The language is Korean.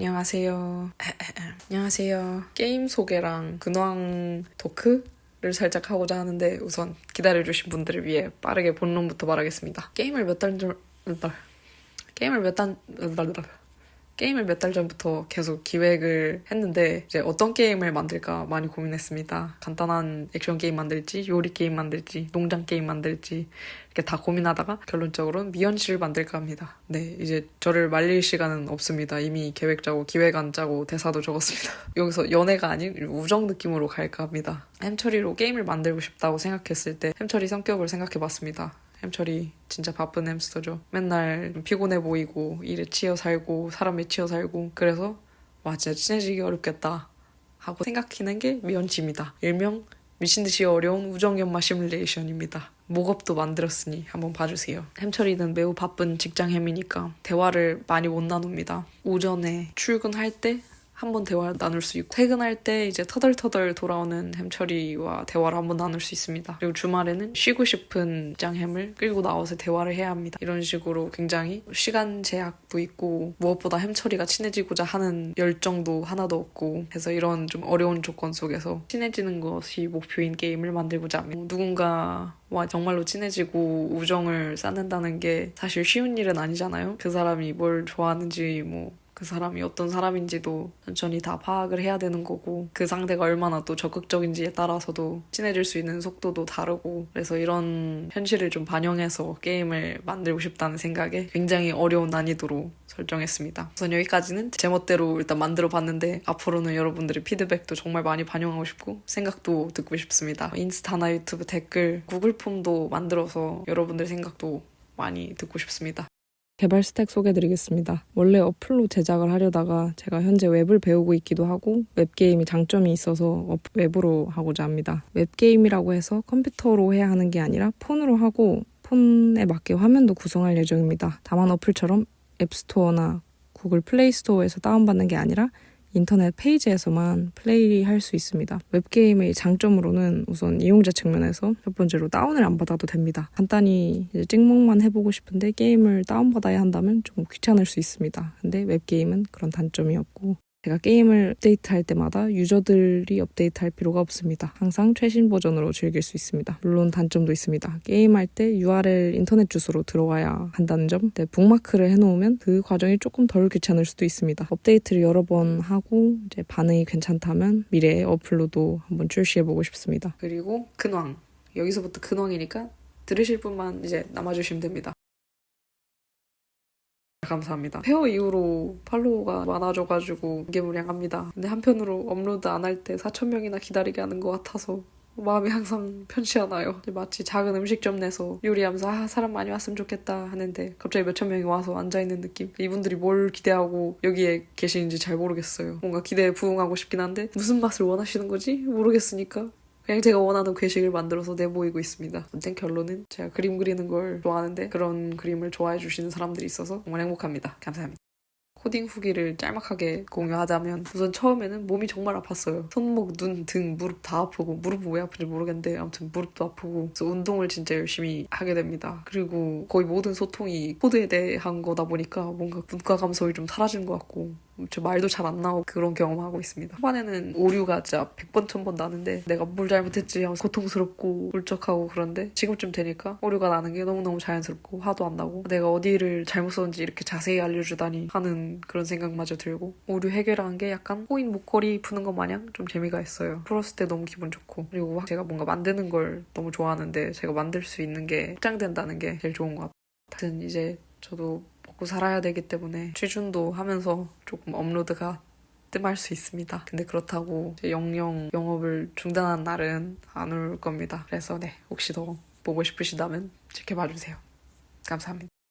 안녕하세요. 안녕하세요. 게임 소개랑 근황 토크를 살짝 하고자 하는데 우선 기다려주신 분들을 위해 빠르게 본론부터 말하겠습니다. 게임을 몇 달 전부터 계속 기획을 했는데 이제 어떤 게임을 만들까 많이 고민했습니다. 간단한 액션 게임 만들지, 요리 게임 만들지, 농장 게임 만들지 이렇게 다 고민하다가 결론적으로는 미연씨를 만들까 합니다. 네, 이제 저를 말릴 시간은 없습니다. 이미 계획 짜고 기획 안 짜고 대사도 적었습니다. 여기서 연애가 아닌 우정 느낌으로 갈까 합니다. 햄처리로 게임을 만들고 싶다고 생각했을 때 햄처리 성격을 생각해봤습니다. 햄철이 진짜 바쁜 햄스터죠. 맨날 피곤해 보이고 일에 치여 살고 사람에 치여 살고 그래서 와 진짜 친해지기 어렵겠다 하고 생각하는 게 미연치입니다. 일명 미친듯이 어려운 우정연마 시뮬레이션입니다. 목업도 만들었으니 한번 봐주세요. 햄철이는 매우 바쁜 직장 햄이니까 대화를 많이 못 나눕니다. 오전에 출근할 때 한번 대화를 나눌 수 있고 퇴근할 때 이제 터덜터덜 돌아오는 햄철이와 대화를 한번 나눌 수 있습니다. 그리고 주말에는 쉬고 싶은 짱햄을 끌고 나와서 대화를 해야 합니다. 이런 식으로 굉장히 시간 제약도 있고 무엇보다 햄철이가 친해지고자 하는 열정도 하나도 없고 해서 이런 좀 어려운 조건 속에서 친해지는 것이 목표인 게임을 만들고자 합니다. 누군가와 정말로 친해지고 우정을 쌓는다는 게 사실 쉬운 일은 아니잖아요. 그 사람이 뭘 좋아하는지 그 사람이 어떤 사람인지도 천천히 다 파악을 해야 되는 거고 그 상대가 얼마나 또 적극적인지에 따라서도 친해질 수 있는 속도도 다르고 그래서 이런 현실을 좀 반영해서 게임을 만들고 싶다는 생각에 굉장히 어려운 난이도로 설정했습니다. 우선 여기까지는 제 멋대로 일단 만들어 봤는데 앞으로는 여러분들의 피드백도 정말 많이 반영하고 싶고 생각도 듣고 싶습니다. 인스타나 유튜브 댓글, 구글 폼도 만들어서 여러분들 생각도 많이 듣고 싶습니다. 개발 스택 소개드리겠습니다. 원래 어플로 제작을 하려다가 제가 현재 웹을 배우고 있기도 하고 웹게임이 장점이 있어서 웹으로 하고자 합니다. 웹게임이라고 해서 컴퓨터로 해야 하는 게 아니라 폰으로 하고 폰에 맞게 화면도 구성할 예정입니다. 다만 어플처럼 앱스토어나 구글 플레이스토어에서 다운받는 게 아니라 인터넷 페이지에서만 플레이할 수 있습니다. 웹게임의 장점으로는 우선 이용자 측면에서 첫 번째로 다운을 안 받아도 됩니다. 간단히 이제 찍먹만 해보고 싶은데 게임을 다운받아야 한다면 조금 귀찮을 수 있습니다. 근데 웹게임은 그런 단점이 없고 제가 게임을 업데이트할 때마다 유저들이 업데이트할 필요가 없습니다. 항상 최신 버전으로 즐길 수 있습니다. 물론 단점도 있습니다. 게임할 때 URL 인터넷 주소로 들어와야 한다는 점. 근데 북마크를 해놓으면 그 과정이 조금 덜 귀찮을 수도 있습니다. 업데이트를 여러 번 하고 이제 반응이 괜찮다면 미래에 어플로도 한번 출시해보고 싶습니다. 그리고 근황. 여기서부터 근황이니까 들으실 분만 이제 남아주시면 됩니다. 감사합니다. 페어 이후로 팔로워가 많아져가지고 무게무량합니다. 근데 한편으로 업로드 안 할 때 4,000명이나 기다리게 하는 것 같아서 마음이 항상 편치 않아요. 마치 작은 음식점 내서 요리하면서 사람 많이 왔으면 좋겠다 하는데 갑자기 몇천 명이 와서 앉아있는 느낌. 이분들이 뭘 기대하고 여기에 계시는지 잘 모르겠어요. 뭔가 기대에 부응하고 싶긴 한데 무슨 맛을 원하시는 거지? 모르겠으니까 그냥 제가 원하는 괴식을 만들어서 내보이고 있습니다. 아무튼 결론은 제가 그림 그리는 걸 좋아하는데 그런 그림을 좋아해 주시는 사람들이 있어서 정말 행복합니다. 감사합니다. 코딩 후기를 짤막하게 공유하자면 우선 처음에는 몸이 정말 아팠어요. 손목, 눈, 등, 무릎 다 아프고 무릎은 왜 아픈지 모르겠는데 아무튼 무릎도 아프고 그래서 운동을 진짜 열심히 하게 됩니다. 그리고 거의 모든 소통이 코드에 대한 거다 보니까 뭔가 문과 감성이 좀 사라진 것 같고 저 말도 잘 안 나오고 그런 경험하고 있습니다. 초반에는 오류가 진짜 100번 1000번 나는데 내가 뭘 잘못했지 하면서 고통스럽고 울적하고 그런데 지금쯤 되니까 오류가 나는 게 너무너무 자연스럽고 화도 안 나고 내가 어디를 잘못 썼는지 이렇게 자세히 알려주다니 하는 그런 생각마저 들고 오류 해결한 게 약간 코인 목걸이 푸는 것 마냥 좀 재미가 있어요. 풀었을 때 너무 기분 좋고 그리고 제가 뭔가 만드는 걸 너무 좋아하는데 제가 만들 수 있는 게 확장된다는 게 제일 좋은 것 같아요. 하여튼 이제 저도 먹고 살아야 되기 때문에 취준도 하면서 조금 업로드가 뜸할 수 있습니다. 근데 그렇다고 영업을 중단한 날은 안 올 겁니다. 그래서 혹시 더 보고 싶으시다면 지켜봐주세요. 감사합니다.